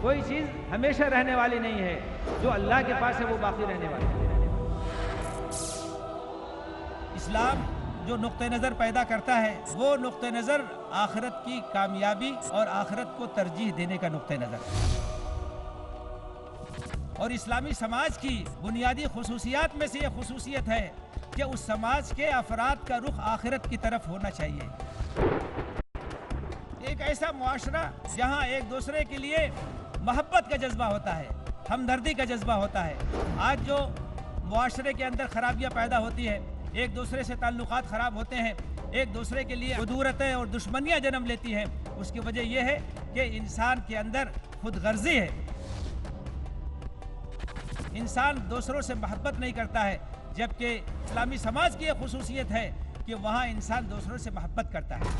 کوئی چیز ہمیشہ رہنے والی نہیں ہے، جو اللہ کے پاس ہے وہ باقی رہنے والی ہے۔ اسلام جو نقطہ نظر پیدا کرتا ہے وہ نقطہ نظر آخرت کی کامیابی اور آخرت کو ترجیح دینے کا نقطہ نظر ہے، اور اسلامی سماج کی بنیادی خصوصیات میں سے یہ خصوصیت ہے کہ اس سماج کے افراد کا رخ آخرت کی طرف ہونا چاہیے۔ ایک ایسا معاشرہ جہاں ایک دوسرے کے لیے محبت کا جذبہ ہوتا ہے، ہمدردی کا جذبہ ہوتا ہے۔ آج جو معاشرے کے اندر خرابیاں پیدا ہوتی ہیں، ایک دوسرے سے تعلقات خراب ہوتے ہیں، ایک دوسرے کے لیے عدورتیں اور دشمنیاں جنم لیتی ہیں، اس کی وجہ یہ ہے کہ انسان کے اندر خود غرضی ہے۔ انسان دوسروں سے محبت نہیں کرتا ہے، جبکہ اسلامی سماج کی یہ خصوصیت ہے کہ وہاں انسان دوسروں سے محبت کرتا ہے۔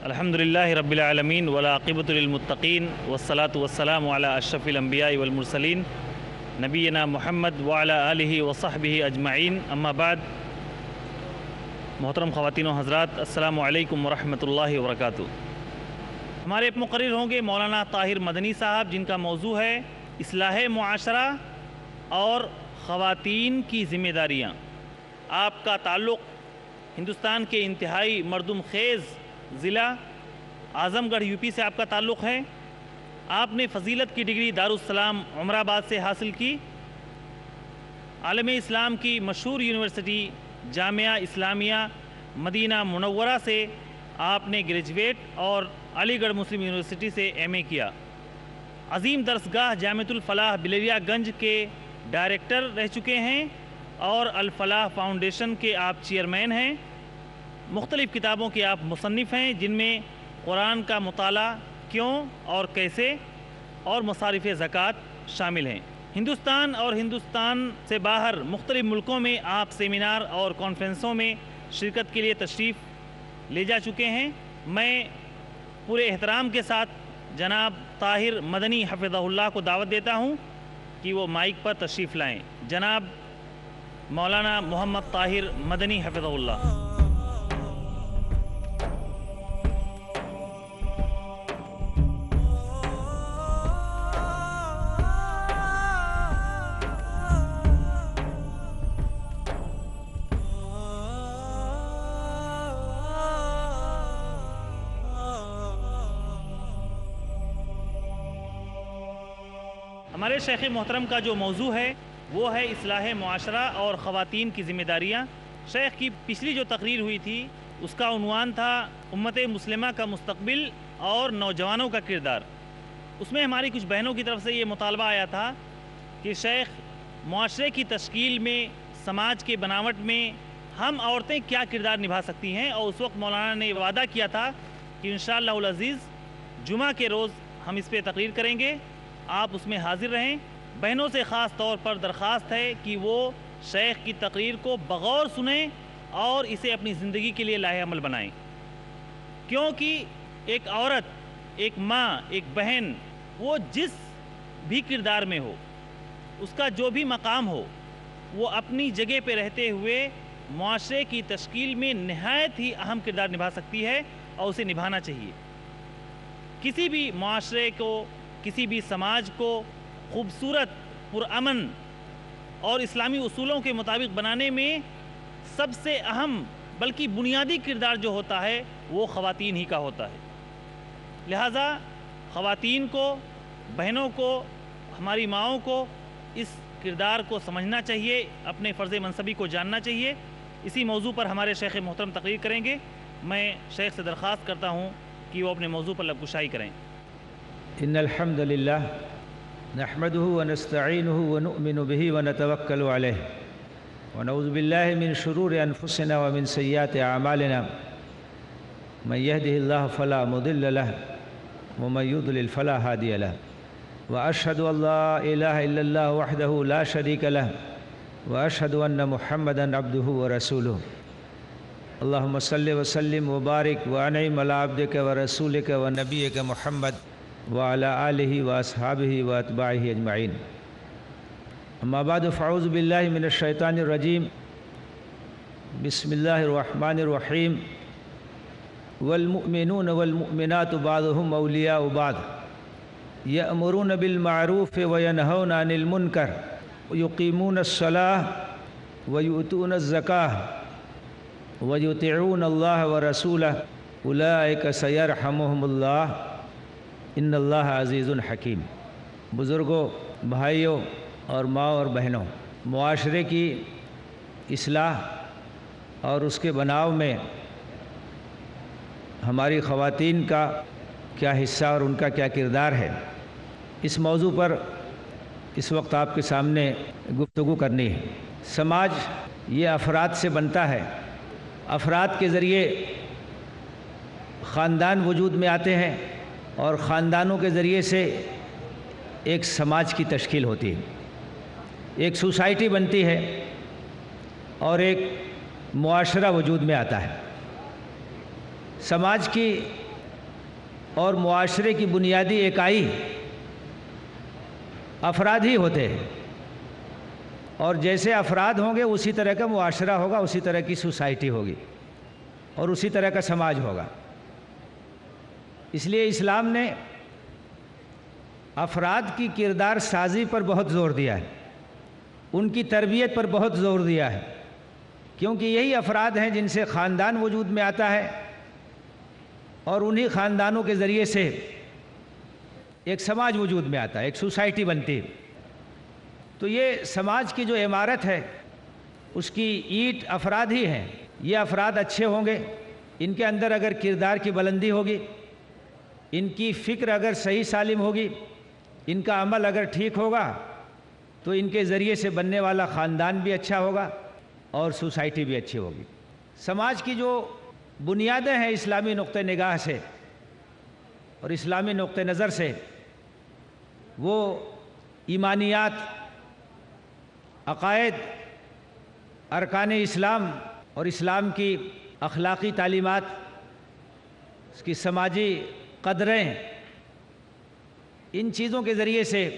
الحمدللہ رب العالمین والعاقبۃ للمتقین والصلاة والسلام علی اشرف الانبیاء والمرسلین نبینا محمد وعلی آلہ وصحبہ اجمعین، اما بعد۔ محترم خواتین و حضرات، السلام علیکم ورحمۃ اللہ وبرکاتہ۔ ہمارے مقرر ہوں گے مولانا طاہر مدنی صاحب، جن کا موضوع ہے اصلاح معاشرہ اور خواتین کی ذمہ داریاں۔ آپ کا تعلق ہندوستان کے انتہائی مردم خیز ضلع اعظم گڑھ یو پی سے آپ کا تعلق ہے۔ آپ نے فضیلت کی ڈگری دارالسلام عمر آباد سے حاصل کی۔ عالم اسلام کی مشہور یونیورسٹی جامعہ اسلامیہ مدینہ منورہ سے آپ نے گریجویٹ اور علی گڑھ مسلم یونیورسٹی سے ایم اے کیا۔ عظیم درسگاہ جامعۃ الفلاح بلیریا گنج کے ڈائریکٹر رہ چکے ہیں اور الفلاح فاؤنڈیشن کے آپ چیئرمین ہیں۔ مختلف کتابوں کے آپ مصنف ہیں، جن میں قرآن کا مطالعہ کیوں اور کیسے اور مصارف زکوٰۃ شامل ہیں۔ ہندوستان اور ہندوستان سے باہر مختلف ملکوں میں آپ سیمینار اور کانفرنسوں میں شرکت کے لیے تشریف لے جا چکے ہیں۔ میں پورے احترام کے ساتھ جناب طاہر مدنی حفظہ اللہ کو دعوت دیتا ہوں کہ وہ مائک پر تشریف لائیں۔ جناب مولانا محمد طاہر مدنی حفظہ اللہ۔ ہمارے شیخ محترم کا جو موضوع ہے وہ ہے اصلاح معاشرہ اور خواتین کی ذمہ داریاں۔ شیخ کی پچھلی جو تقریر ہوئی تھی اس کا عنوان تھا امت مسلمہ کا مستقبل اور نوجوانوں کا کردار۔ اس میں ہماری کچھ بہنوں کی طرف سے یہ مطالبہ آیا تھا کہ شیخ، معاشرے کی تشکیل میں، سماج کے بناوٹ میں ہم عورتیں کیا کردار نبھا سکتی ہیں، اور اس وقت مولانا نے وعدہ کیا تھا کہ انشاءاللہ العزیز جمعہ کے روز ہم اس پہ تقریر کریں گے، آپ اس میں حاضر رہیں۔ بہنوں سے خاص طور پر درخواست ہے کہ وہ شیخ کی تقریر کو بغور سنیں اور اسے اپنی زندگی کے لیے لاہے عمل بنائیں، کیونکہ ایک عورت، ایک ماں، ایک بہن، وہ جس بھی کردار میں ہو، اس کا جو بھی مقام ہو، وہ اپنی جگہ پہ رہتے ہوئے معاشرے کی تشکیل میں نہایت ہی اہم کردار نبھا سکتی ہے اور اسے نبھانا چاہیے۔ کسی بھی معاشرے کو، کسی بھی سماج کو خوبصورت، پرامن اور اسلامی اصولوں کے مطابق بنانے میں سب سے اہم بلکہ بنیادی کردار جو ہوتا ہے وہ خواتین ہی کا ہوتا ہے۔ لہٰذا خواتین کو، بہنوں کو، ہماری ماؤں کو اس کردار کو سمجھنا چاہیے، اپنے فرض منصبی کو جاننا چاہیے۔ اسی موضوع پر ہمارے شیخ محترم تقریر کریں گے۔ میں شیخ سے درخواست کرتا ہوں کہ وہ اپنے موضوع پر لب گشائی کریں۔ ان الحمد للہ نحمده ونستعینه ونؤمن به ونتوکل علیہ ونعوذ باللہ من شرور انفسنا ومن سیئات اعمالنا من يهده الله فلا مضل له ومن يضلل فلا هادي له واشهد ان لا اله الا الله وحده لا شريك له واشهد ان محمدا عبده ورسوله اللہم صلی وسلم وبارک وانعم علی عبدک ورسولک ونبیک محمد وعلی آلہ واصحابہ واتباعہ اجمعین. اما بعد فاعوذ باللہ من الشیطان الرجیم. بسم اللہ الرحمن الرحیم. والمؤمنون والمؤمنات بعضهم اولیاء بعض یأمرون بالمعروف وینہون عن المنکر ویقیمون الصلاة ویؤتون الزکاة ویطیعون اللہ ورسولہ اولئک سیرحمہم اللہ ان اللہ عزیز حکیم. بزرگوں، بھائیوں اور ماں اور بہنوں، معاشرے کی اصلاح اور اس کے بناؤ میں ہماری خواتین کا کیا حصہ اور ان کا کیا کردار ہے، اس موضوع پر اس وقت آپ کے سامنے گفتگو کرنی ہے. سماج یہ افراد سے بنتا ہے. افراد کے ذریعے خاندان وجود میں آتے ہیں اور خاندانوں کے ذریعے سے ایک سماج کی تشکیل ہوتی ہے، ایک سوسائٹی بنتی ہے اور ایک معاشرہ وجود میں آتا ہے. سماج کی اور معاشرے کی بنیادی اکائی افراد ہی ہوتے ہیں، اور جیسے افراد ہوں گے اسی طرح کا معاشرہ ہوگا، اسی طرح کی سوسائٹی ہوگی اور اسی طرح کا سماج ہوگا. اس لیے اسلام نے افراد کی کردار سازی پر بہت زور دیا ہے، ان کی تربیت پر بہت زور دیا ہے، کیونکہ یہی افراد ہیں جن سے خاندان وجود میں آتا ہے اور انہی خاندانوں کے ذریعے سے ایک سماج وجود میں آتا ہے، ایک سوسائٹی بنتی ہے. تو یہ سماج کی جو عمارت ہے اس کی اینٹ افراد ہی ہیں. یہ افراد اچھے ہوں گے، ان کے اندر اگر کردار کی بلندی ہوگی، ان کی فکر اگر صحیح سالم ہوگی، ان کا عمل اگر ٹھیک ہوگا تو ان کے ذریعے سے بننے والا خاندان بھی اچھا ہوگا اور سوسائٹی بھی اچھی ہوگی. سماج کی جو بنیادیں ہیں اسلامی نقطہ نگاہ سے اور اسلامی نقطہ نظر سے، وہ ایمانیات، عقائد، ارکان اسلام اور اسلام کی اخلاقی تعلیمات، اس کی سماجی قدریں، ان چیزوں کے ذریعے سے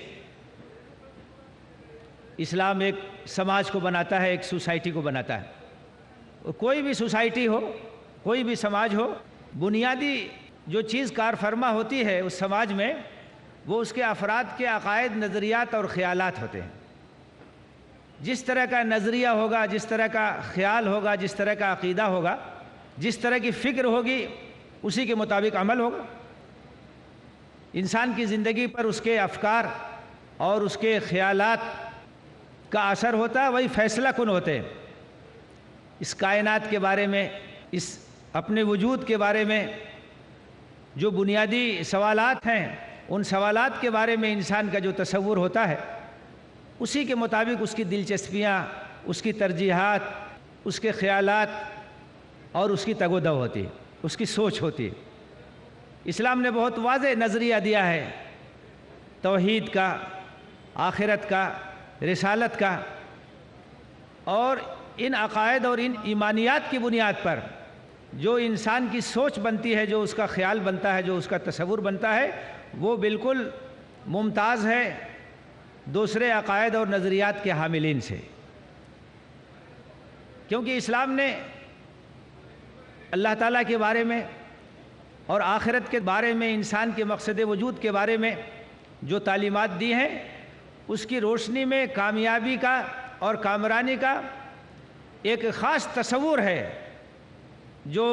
اسلام ایک سماج کو بناتا ہے، ایک سوسائٹی کو بناتا ہے. کوئی بھی سوسائٹی ہو، کوئی بھی سماج ہو، بنیادی جو چیز کار فرما ہوتی ہے اس سماج میں، وہ اس کے افراد کے عقائد، نظریات اور خیالات ہوتے ہیں. جس طرح کا نظریہ ہوگا، جس طرح کا خیال ہوگا، جس طرح کا عقیدہ ہوگا، جس طرح کی فکر ہوگی، اسی کے مطابق عمل ہوگا. انسان کی زندگی پر اس کے افکار اور اس کے خیالات کا اثر ہوتا ہے، وہی فیصلہ کن ہوتے ہیں. اس کائنات کے بارے میں، اس اپنے وجود کے بارے میں جو بنیادی سوالات ہیں، ان سوالات کے بارے میں انسان کا جو تصور ہوتا ہے، اسی کے مطابق اس کی دلچسپیاں، اس کی ترجیحات، اس کے خیالات اور اس کی تگ و دو ہوتی ہے، اس کی سوچ ہوتی ہے. اسلام نے بہت واضح نظریہ دیا ہے توحید کا، آخرت کا، رسالت کا، اور ان عقائد اور ان ایمانیات کی بنیاد پر جو انسان کی سوچ بنتی ہے، جو اس کا خیال بنتا ہے، جو اس کا تصور بنتا ہے، وہ بالکل ممتاز ہے دوسرے عقائد اور نظریات کے حاملین سے. کیونکہ اسلام نے اللہ تعالیٰ کے بارے میں اور آخرت کے بارے میں، انسان کے مقصد وجود کے بارے میں جو تعلیمات دی ہیں، اس کی روشنی میں کامیابی کا اور کامرانی کا ایک خاص تصور ہے جو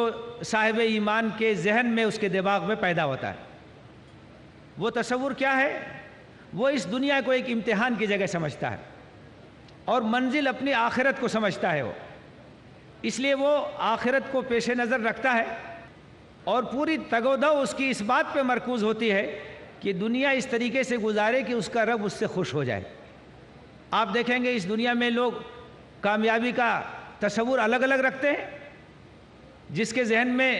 صاحب ایمان کے ذہن میں، اس کے دماغ میں پیدا ہوتا ہے. وہ تصور کیا ہے؟ وہ اس دنیا کو ایک امتحان کی جگہ سمجھتا ہے اور منزل اپنی آخرت کو سمجھتا ہے. وہ اس لیے وہ آخرت کو پیش نظر رکھتا ہے اور پوری تگ و دو اس کی اس بات پہ مرکوز ہوتی ہے کہ دنیا اس طریقے سے گزارے کہ اس کا رب اس سے خوش ہو جائے. آپ دیکھیں گے اس دنیا میں لوگ کامیابی کا تصور الگ الگ رکھتے ہیں. جس کے ذہن میں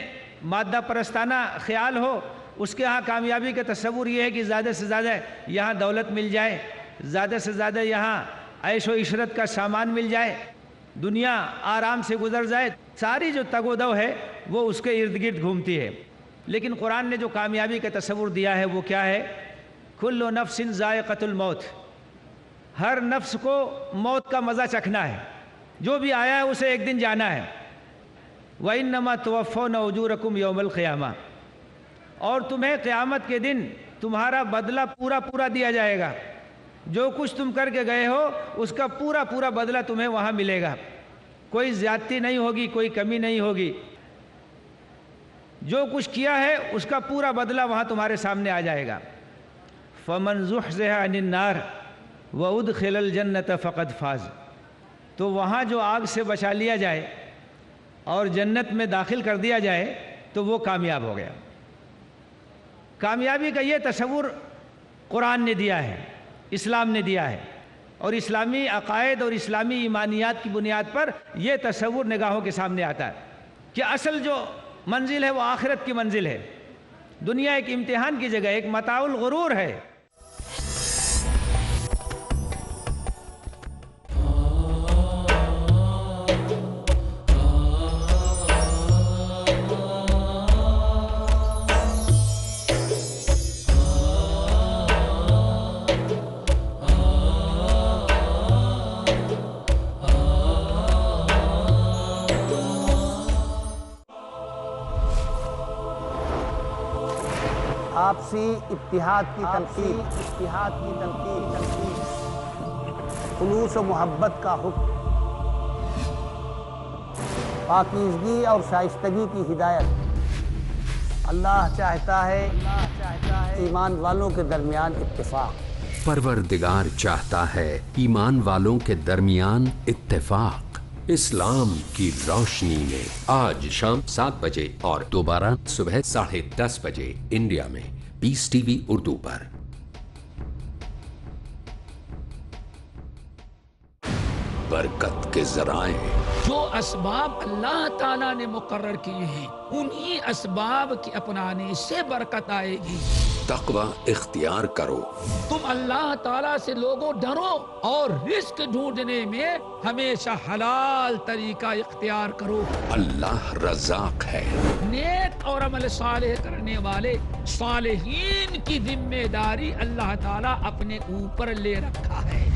مادہ پرستانہ خیال ہو، اس کے ہاں کامیابی کا تصور یہ ہے کہ زیادہ سے زیادہ یہاں دولت مل جائے، زیادہ سے زیادہ یہاں عیش و عشرت کا سامان مل جائے. دنیا آرام سے گزر جائے، ساری جو تگ و دو ہے وہ اس کے ارد گرد گھومتی ہے۔ لیکن قرآن نے جو کامیابی کا تصور دیا ہے وہ کیا ہے؟ کل نفس ذائقۃ الموت، ہر نفس کو موت کا مزہ چکھنا ہے، جو بھی آیا ہے اسے ایک دن جانا ہے۔ وَإِنَّمَا تُوَفَّوْنَ أُجُورَكُمْ يَوْمَ الْقِيَامَةِ، اور تمہیں قیامت کے دن تمہارا بدلہ پورا دیا جائے گا، جو کچھ تم کر کے گئے ہو اس کا پورا بدلہ تمہیں وہاں ملے گا، کوئی زیادتی نہیں ہوگی، کوئی کمی نہیں ہوگی، جو کچھ کیا ہے اس کا پورا بدلہ وہاں تمہارے سامنے آ جائے گا۔ فَمَنْ زُحْزِحَ عَنِ النَّارِ وَأُدْخِلَ الْجَنَّةَ فَقَدْ فَازَ، تو وہاں جو آگ سے بچا لیا جائے اور جنت میں داخل کر دیا جائے تو وہ کامیاب ہو گیا۔ کامیابی کا یہ تصور قرآن نے دیا ہے، اسلام نے دیا ہے، اور اسلامی عقائد اور اسلامی ایمانیات کی بنیاد پر یہ تصور نگاہوں کے سامنے آتا ہے کہ اصل جو منزل ہے وہ آخرت کی منزل ہے۔ دنیا ایک امتحان کی جگہ، ایک متاع الغرور ہے۔ آپسی اتحاد کی تنقید، خلوص و محبت کا حکم، پاکیزگی اور شائستگی کی ہدایت۔ اللہ چاہتا ہے ایمان والوں کے درمیان اتفاق، پروردگار چاہتا ہے ایمان والوں کے درمیان اتفاق۔ اسلام کی روشنی میں آج شام 7 بجے اور دوبارہ صبح 10:30 بجے انڈیا میں پیس ٹی وی اردو پر۔ برکت کے ذرائع، جو اسباب اللہ تعالیٰ نے مقرر کیے ہیں انہی اسباب کے اپنانے سے برکت آئے گی۔ تقوی اختیار کرو، تم اللہ تعالیٰ سے لوگوں ڈرو اور رزق ڈھونڈنے میں ہمیشہ حلال طریقہ اختیار کرو۔ اللہ رزاق ہے۔ نیک اور عمل صالح کرنے والے صالحین کی ذمہ داری اللہ تعالیٰ اپنے اوپر لے رکھا ہے۔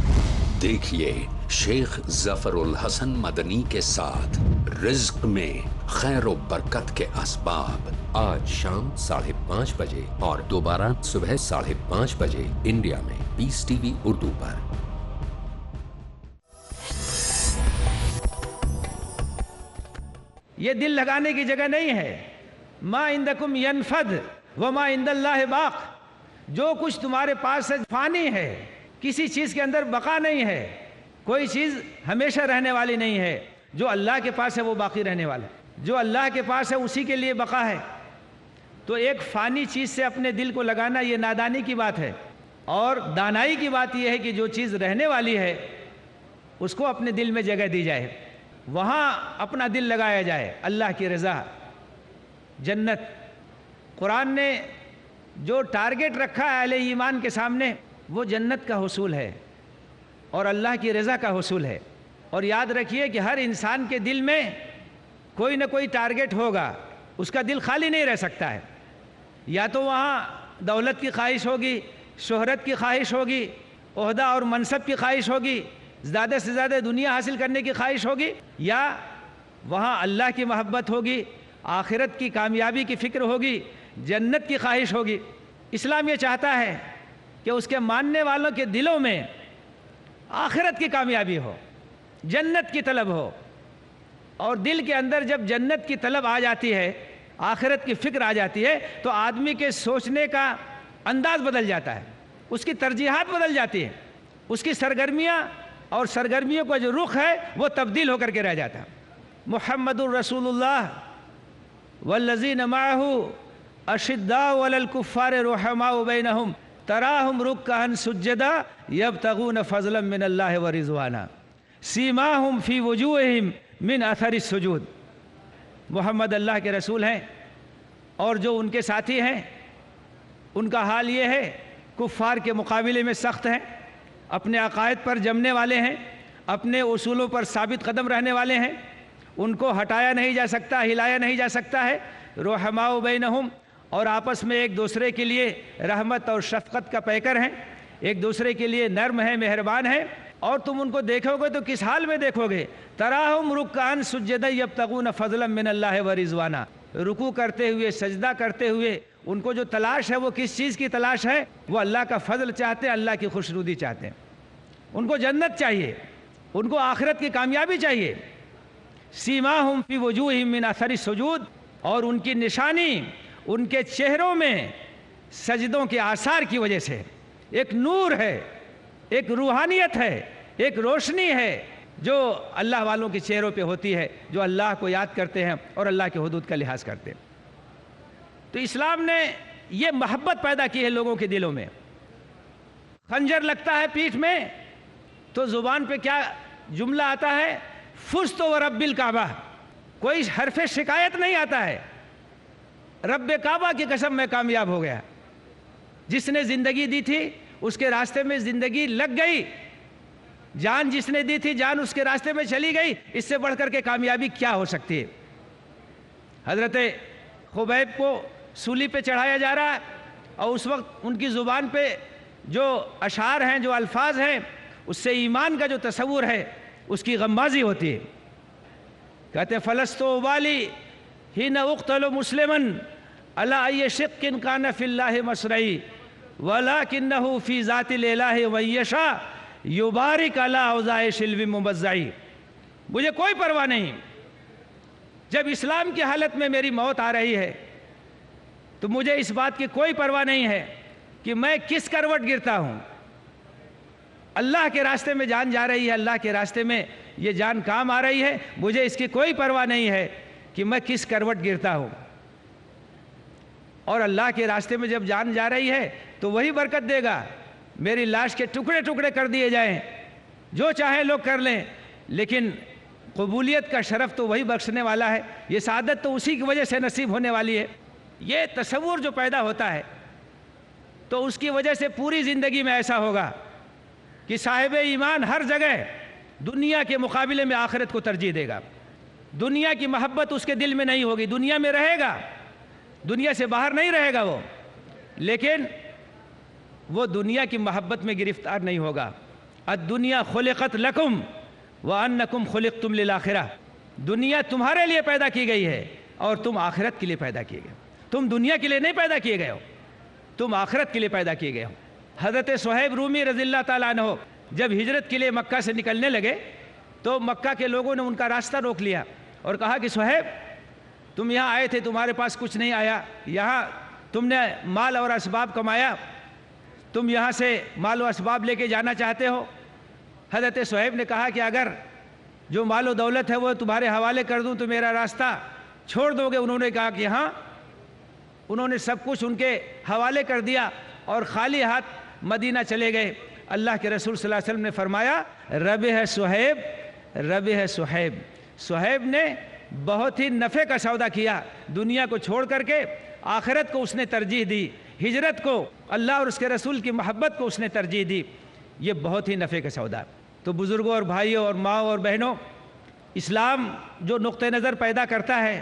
دیکھیے شیخ ظفر الحسن مدنی کے ساتھ رزق میں خیر و برکت کے اسباب، آج شام 5:30 بجے اور دوبارہ صبح 5:30 بجے انڈیا میں پیس ٹی وی اردو پر۔ یہ دل لگانے کی جگہ نہیں ہے۔ ما عندکم ینفد وما عند اللہ باق، جو کچھ تمہارے پاس ہے فانی ہے، کسی چیز کے اندر بقا نہیں ہے، کوئی چیز ہمیشہ رہنے والی نہیں ہے۔ جو اللہ کے پاس ہے وہ باقی رہنے والا ہے، جو اللہ کے پاس ہے اسی کے لیے بقا ہے۔ تو ایک فانی چیز سے اپنے دل کو لگانا یہ نادانی کی بات ہے، اور دانائی کی بات یہ ہے کہ جو چیز رہنے والی ہے اس کو اپنے دل میں جگہ دی جائے، وہاں اپنا دل لگایا جائے۔ اللہ کی رضا، جنت، قرآن نے جو ٹارگٹ رکھا ہے اہل ایمان کے سامنے وہ جنت کا حصول ہے اور اللہ کی رضا کا حصول ہے۔ اور یاد رکھیے کہ ہر انسان کے دل میں کوئی نہ کوئی ٹارگٹ ہوگا، اس کا دل خالی نہیں رہ سکتا ہے۔ یا تو وہاں دولت کی خواہش ہوگی، شہرت کی خواہش ہوگی، عہدہ اور منصب کی خواہش ہوگی، زیادہ سے زیادہ دنیا حاصل کرنے کی خواہش ہوگی، یا وہاں اللہ کی محبت ہوگی، آخرت کی کامیابی کی فکر ہوگی، جنت کی خواہش ہوگی۔ اسلام یہ چاہتا ہے کہ اس کے ماننے والوں کے دلوں میں آخرت کی کامیابی ہو، جنت کی طلب ہو، اور دل کے اندر جب جنت کی طلب آ جاتی ہے، آخرت کی فکر آ جاتی ہے، تو آدمی کے سوچنے کا انداز بدل جاتا ہے، اس کی ترجیحات بدل جاتی ہیں، اس کی سرگرمیاں اور سرگرمیوں کا جو رخ ہے وہ تبدیل ہو کر کے رہ جاتا ہے۔ محمد الرسول اللہ والذین معہ اشداء علی الکفار رحماء بینہم تراہم رکعا سجدا یبتغون فضلا من اللہ ورضوانا سیماہم فی وجوہہم من اثر السجود۔ محمد اللہ کے رسول ہیں، اور جو ان کے ساتھی ہیں ان کا حال یہ ہے، کفار کے مقابلے میں سخت ہیں، اپنے عقائد پر جمنے والے ہیں، اپنے اصولوں پر ثابت قدم رہنے والے ہیں، ان کو ہٹایا نہیں جا سکتا، ہلایا نہیں جا سکتا ہے۔ رحماء بینہم، اور آپس میں ایک دوسرے کے لیے رحمت اور شفقت کا پیکر ہیں، ایک دوسرے کے لیے نرم ہیں، مہربان ہیں۔ اور تم ان کو دیکھو گے تو کس حال میں دیکھو گے؟ تراہم رکعا سجدا یبتغون فضلا من اللہ ورضوانا، رکوع کرتے ہوئے، سجدہ کرتے ہوئے، ان کو جو تلاش ہے وہ کس چیز کی تلاش ہے؟ وہ اللہ کا فضل چاہتے ہیں، اللہ کی خوشنودی چاہتے ہیں، ان کو جنت چاہیے، ان کو آخرت کی کامیابی چاہیے۔ سیماہم فی وجوہہم من اثر السجود، اور ان کی نشانی ان کے چہروں میں سجدوں کے آثار کی وجہ سے، ایک نور ہے، ایک روحانیت ہے، ایک روشنی ہے جو اللہ والوں کے چہروں پہ ہوتی ہے، جو اللہ کو یاد کرتے ہیں اور اللہ کے حدود کا لحاظ کرتے ہیں۔ تو اسلام نے یہ محبت پیدا کی ہے لوگوں کے دلوں میں۔ خنجر لگتا ہے پیٹھ میں تو زبان پہ کیا جملہ آتا ہے؟ فزت ورب الکعبہ، کوئی حرف شکایت نہیں آتا ہے، رب کعبہ کی قسم میں کامیاب ہو گیا۔ جس نے زندگی دی تھی اس کے راستے میں زندگی لگ گئی، جان جس نے دی تھی جان اس کے راستے میں چلی گئی، اس سے بڑھ کر کے کامیابی کیا ہو سکتی ہے؟ حضرت خبیب کو سولی پہ چڑھایا جا رہا ہے، اور اس وقت ان کی زبان پہ جو اشعار ہیں، جو الفاظ ہیں، اس سے ایمان کا جو تصور ہے اس کی غمازی ہوتی ہے۔ کہتے فلست ابالی حین اقتل مسلما علی ای شق کان فی اللہ مسرعی ولکنہ فی ذات الالہ ویشا یبارک علی اوضاع شلو مبزعی۔ مجھے کوئی پرواہ نہیں، جب اسلام کی حالت میں میری موت آ رہی ہے تو مجھے اس بات کی کوئی پرواہ نہیں ہے کہ میں کس کروٹ گرتا ہوں۔ اللہ کے راستے میں جان جا رہی ہے، اللہ کے راستے میں یہ جان کام آ رہی ہے، مجھے اس کی کوئی پرواہ نہیں ہے کہ میں کس کروٹ گرتا ہوں۔ اور اللہ کے راستے میں جب جان جا رہی ہے تو وہی برکت دے گا۔ میری لاش کے ٹکڑے ٹکڑے کر دیے جائیں، جو چاہیں لوگ کر لیں، لیکن قبولیت کا شرف تو وہی بخشنے والا ہے، یہ سعادت تو اسی کی وجہ سے نصیب ہونے والی ہے۔ یہ تصور جو پیدا ہوتا ہے تو اس کی وجہ سے پوری زندگی میں ایسا ہوگا کہ صاحب ایمان ہر جگہ دنیا کے مقابلے میں آخرت کو ترجیح دے گا۔ دنیا کی محبت اس کے دل میں نہیں ہوگی، دنیا میں رہے گا، دنیا سے باہر نہیں رہے گا وہ، لیکن وہ دنیا کی محبت میں گرفتار نہیں ہوگا۔ الدنیا خلقت لکم وانکم خلقتم للآخرہ، دنیا تمہارے لیے پیدا کی گئی ہے اور تم آخرت کے لیے پیدا کیے گئے۔ تم دنیا کے لیے نہیں پیدا کیے گئے ہو، تم آخرت کے لیے پیدا کیے گئے ہو۔ حضرت صہیب رومی رضی اللہ تعالیٰ عنہ جب ہجرت کے لیے مکہ سے نکلنے لگے تو مکہ کے لوگوں نے ان کا راستہ روک لیا اور کہا کہ صہیب تم یہاں آئے تھے، تمہارے پاس کچھ نہیں آیا، یہاں تم نے مال اور اسباب کمایا، تم یہاں سے مال و اسباب لے کے جانا چاہتے ہو۔ حضرت صہیب نے کہا کہ اگر جو مال و دولت ہے وہ تمہارے حوالے کر دوں تو میرا راستہ چھوڑ دو گے؟ انہوں نے کہا کہ ہاں۔ انہوں نے سب کچھ ان کے حوالے کر دیا اور خالی ہاتھ مدینہ چلے گئے۔ اللہ کے رسول صلی اللہ علیہ وسلم نے فرمایا ربح صہیب، ربح صہیب، صہیب نے بہت ہی نفع کا سودا کیا، دنیا کو چھوڑ کر کے آخرت کو اس نے ترجیح دی، ہجرت کو، اللہ اور اس کے رسول کی محبت کو اس نے ترجیح دی، یہ بہت ہی نفع کا سودا۔ تو بزرگوں اور بھائیوں اور ماں اور بہنوں، اسلام جو نقطہ نظر پیدا کرتا ہے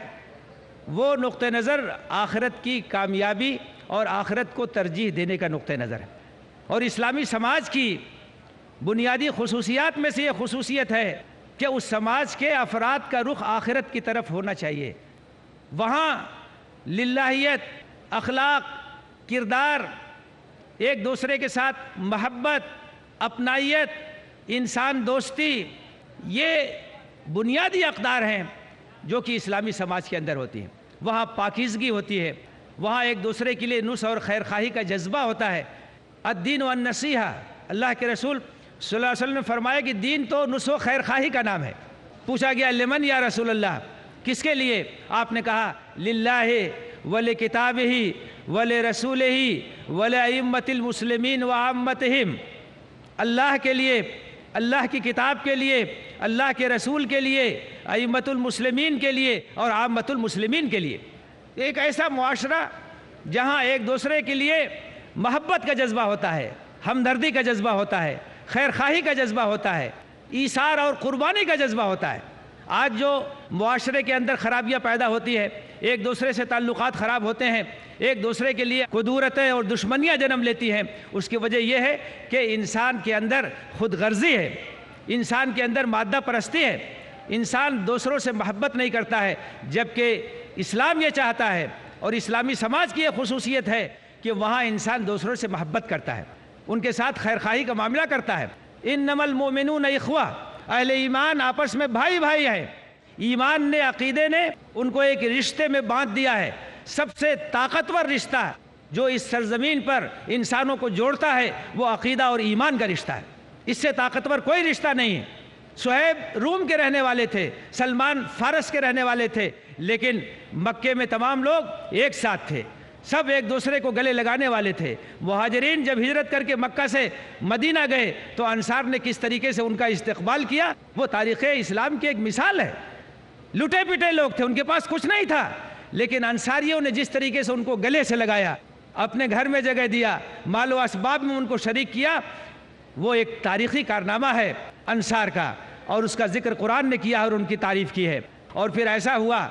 وہ نقطہ نظر آخرت کی کامیابی اور آخرت کو ترجیح دینے کا نقطہ نظر ہے۔ اور اسلامی سماج کی بنیادی خصوصیات میں سے یہ خصوصیت ہے کہ اس سماج کے افراد کا رخ آخرت کی طرف ہونا چاہیے۔ وہاں للہیت، اخلاق، کردار، ایک دوسرے کے ساتھ محبت، اپنائیت، انسان دوستی، یہ بنیادی اقدار ہیں جو کہ اسلامی سماج کے اندر ہوتی ہیں۔ وہاں پاکیزگی ہوتی ہے، وہاں ایک دوسرے کے لیے نصح اور خیر خواہی کا جذبہ ہوتا ہے۔ الدین والنصیحہ، اللہ کے رسول صلی اللہ علیہ وسلم نے فرمایا کہ دین تو نصح و خیر خواہی کا نام ہے۔ پوچھا گیا لمن یا رسول اللہ، کس کے لیے؟ آپ نے کہا للہ ولکتابہ ولرسولہ ولائمۃ المسلمین وعامتہم، اللہ کے لیے، اللہ کی کتاب کے لیے، اللہ کے رسول کے لیے، ائمۃ المسلمین کے لیے اور عامۃ المسلمین کے لیے۔ ایک ایسا معاشرہ جہاں ایک دوسرے کے لیے محبت کا جذبہ ہوتا ہے، ہمدردی کا جذبہ ہوتا ہے، خیر خواہی کا جذبہ ہوتا ہے، ایثار اور قربانی کا جذبہ ہوتا ہے۔ آج جو معاشرے کے اندر خرابیاں پیدا ہوتی ہے، ایک دوسرے سے تعلقات خراب ہوتے ہیں، ایک دوسرے کے لیے کدورتیں اور دشمنیاں جنم لیتی ہیں، اس کی وجہ یہ ہے کہ انسان کے اندر خود غرضی ہے، انسان کے اندر مادہ پرستی ہے، انسان دوسروں سے محبت نہیں کرتا ہے، جبکہ اسلام یہ چاہتا ہے اور اسلامی سماج کی یہ خصوصیت ہے کہ وہاں انسان دوسروں سے محبت کرتا ہے، ان کے ساتھ خیرخواہی کا معاملہ کرتا ہے۔ انما المؤمنون اخوہ، اہل ایمان آپس میں بھائی بھائی ہیں۔ ایمان نے، عقیدے نے ان کو ایک رشتے میں باندھ دیا ہے۔ سب سے طاقتور رشتہ جو اس سرزمین پر انسانوں کو جوڑتا ہے وہ عقیدہ اور ایمان کا رشتہ ہے، اس سے طاقتور کوئی رشتہ نہیں ہے۔ صہیب روم کے رہنے والے تھے، سلمان فارس کے رہنے والے تھے، لیکن مکے میں تمام لوگ ایک ساتھ تھے، سب ایک دوسرے کو گلے لگانے والے تھے۔ مہاجرین جب ہجرت کر کے مکہ سے مدینہ گئے تو انصار نے کس طریقے سے ان کا استقبال کیا، وہ تاریخ اسلام کی ایک مثال ہے۔ لٹے پٹے لوگ تھے، ان کے پاس کچھ نہیں تھا، لیکن انصاریوں نے جس طریقے سے ان کو گلے سے لگایا، اپنے گھر میں جگہ دیا، مال و اسباب میں ان کو شریک کیا، وہ ایک تاریخی کارنامہ ہے انصار کا، اور اس کا ذکر قرآن نے کیا اور ان کی تعریف کی ہے۔ اور پھر ایسا ہوا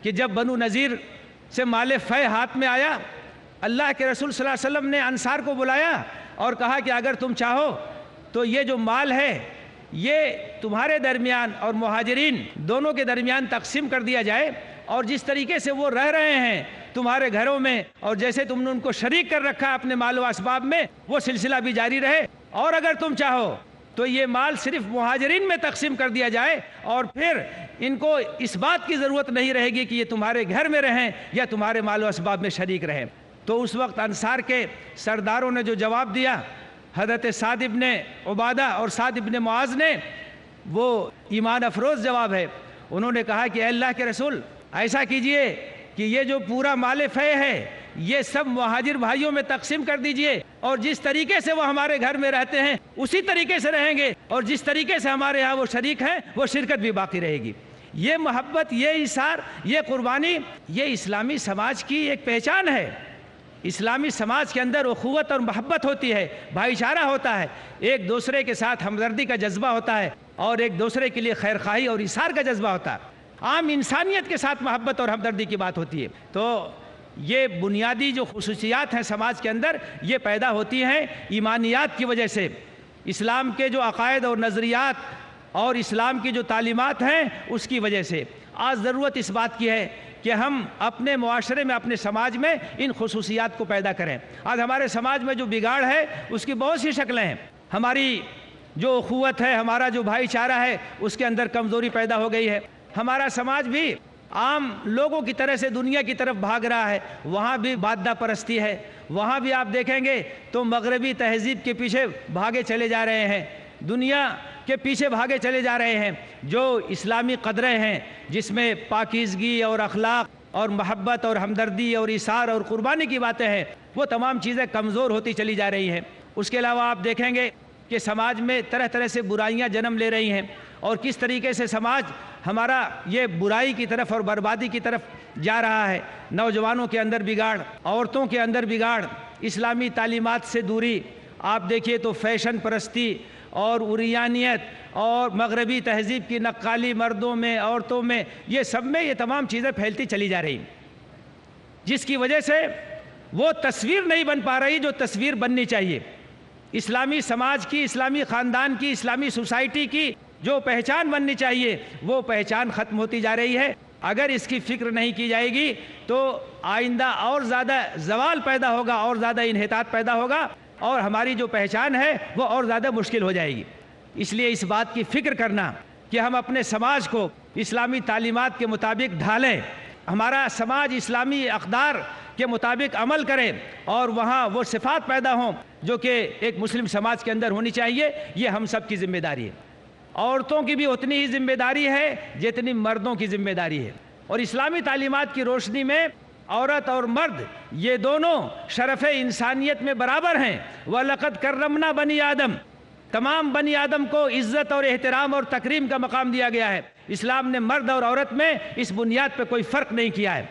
کہ جب بنو نذیر سے مال فے ہاتھ میں آیا، اللہ کے رسول صلی اللہ علیہ وسلم نے انصار کو بلایا اور کہا کہ اگر تم چاہو تو یہ جو مال ہے یہ تمہارے درمیان اور مہاجرین دونوں کے درمیان تقسیم کر دیا جائے، اور جس طریقے سے وہ رہ رہے ہیں تمہارے گھروں میں اور جیسے تم نے ان کو شریک کر رکھا ہے اپنے مال و اسباب میں، وہ سلسلہ بھی جاری رہے، اور اگر تم چاہو تو یہ مال صرف مہاجرین میں تقسیم کر دیا جائے، اور پھر ان کو اس بات کی ضرورت نہیں رہے گی کہ یہ تمہارے گھر میں رہیں یا تمہارے مال و اسباب میں شریک رہیں۔ تو اس وقت انصار کے سرداروں نے جو جواب دیا، حضرت سعد ابن عبادہ اور سعد ابن معاذ نے، وہ ایمان افروز جواب ہے۔ انہوں نے کہا کہ اے اللہ کے رسول، ایسا کیجئے کہ یہ جو پورا مال فے ہے یہ سب مہاجر بھائیوں میں تقسیم کر دیجئے، اور جس طریقے سے وہ ہمارے گھر میں رہتے ہیں اسی طریقے سے رہیں گے، اور جس طریقے سے ہمارے ہاں وہ شریک ہیں وہ شرکت بھی باقی رہے گی۔ یہ محبت، یہ ایثار، یہ قربانی، یہ اسلامی سماج کی ایک پہچان ہے۔ اسلامی سماج کے اندر اخوت اور محبت ہوتی ہے، بھائی چارہ ہوتا ہے، ایک دوسرے کے ساتھ ہمدردی کا جذبہ ہوتا ہے، اور ایک دوسرے کے لیے خیرخواہی اور ایثار کا جذبہ ہوتا ہے، عام انسانیت کے ساتھ محبت اور ہمدردی کی بات ہوتی ہے۔ تو یہ بنیادی جو خصوصیات ہیں سماج کے اندر، یہ پیدا ہوتی ہیں ایمانیات کی وجہ سے۔ اسلام کے جو عقائد اور نظریات اور اسلام کی جو تعلیمات ہیں اس کی وجہ سے آج ضرورت اس بات کی ہے کہ ہم اپنے معاشرے میں، اپنے سماج میں ان خصوصیات کو پیدا کریں۔ آج ہمارے سماج میں جو بگاڑ ہے اس کی بہت سی شکلیں ہیں۔ ہماری جو اخوت ہے، ہمارا جو بھائی چارہ ہے، اس کے اندر کمزوری پیدا ہو گئی ہے۔ ہمارا سماج بھی عام لوگوں کی طرح سے دنیا کی طرف بھاگ رہا ہے، وہاں بھی مادہ پرستی ہے، وہاں بھی آپ دیکھیں گے تو مغربی تہذیب کے پیچھے بھاگے چلے جا رہے ہیں، دنیا کے پیچھے بھاگے چلے جا رہے ہیں۔ جو اسلامی قدریں ہیں جس میں پاکیزگی اور اخلاق اور محبت اور ہمدردی اور ایثار اور قربانی کی باتیں ہیں، وہ تمام چیزیں کمزور ہوتی چلی جا رہی ہیں۔ اس کے علاوہ آپ دیکھیں گے کہ سماج میں طرح طرح سے برائیاں جنم لے رہی ہیں، اور کس طریقے سے سماج ہمارا یہ برائی کی طرف اور بربادی کی طرف جا رہا ہے۔ نوجوانوں کے اندر بگاڑ، عورتوں کے اندر بگاڑ، اسلامی تعلیمات سے دوری، آپ دیکھیے تو فیشن پرستی اور عریانیت اور مغربی تہذیب کی نقالی مردوں میں، عورتوں میں، یہ سب میں یہ تمام چیزیں پھیلتی چلی جا رہی ہیں، جس کی وجہ سے وہ تصویر نہیں بن پا رہی جو تصویر بننی چاہیے۔ اسلامی سماج کی، اسلامی خاندان کی، اسلامی سوسائٹی کی جو پہچان بننی چاہیے وہ پہچان ختم ہوتی جا رہی ہے۔ اگر اس کی فکر نہیں کی جائے گی تو آئندہ اور زیادہ زوال پیدا ہوگا، اور زیادہ انحطاط پیدا ہوگا، اور ہماری جو پہچان ہے وہ اور زیادہ مشکل ہو جائے گی۔ اس لیے اس بات کی فکر کرنا کہ ہم اپنے سماج کو اسلامی تعلیمات کے مطابق ڈھالیں، ہمارا سماج اسلامی اقدار کے مطابق عمل کرے، اور وہاں وہ صفات پیدا ہوں جو کہ ایک مسلم سماج کے اندر ہونی چاہیے، یہ ہم سب کی ذمہ داری ہے۔ عورتوں کی بھی اتنی ہی ذمہ داری ہے جتنی مردوں کی ذمہ داری ہے، اور اسلامی تعلیمات کی روشنی میں عورت اور مرد یہ دونوں شرف انسانیت میں برابر ہیں۔ وَلَقَدْ كَرَّمْنَا بَنِي آدم، تمام بنی آدم کو عزت اور احترام اور تکریم کا مقام دیا گیا ہے۔ اسلام نے مرد اور عورت میں اس بنیاد پہ کوئی فرق نہیں کیا ہے۔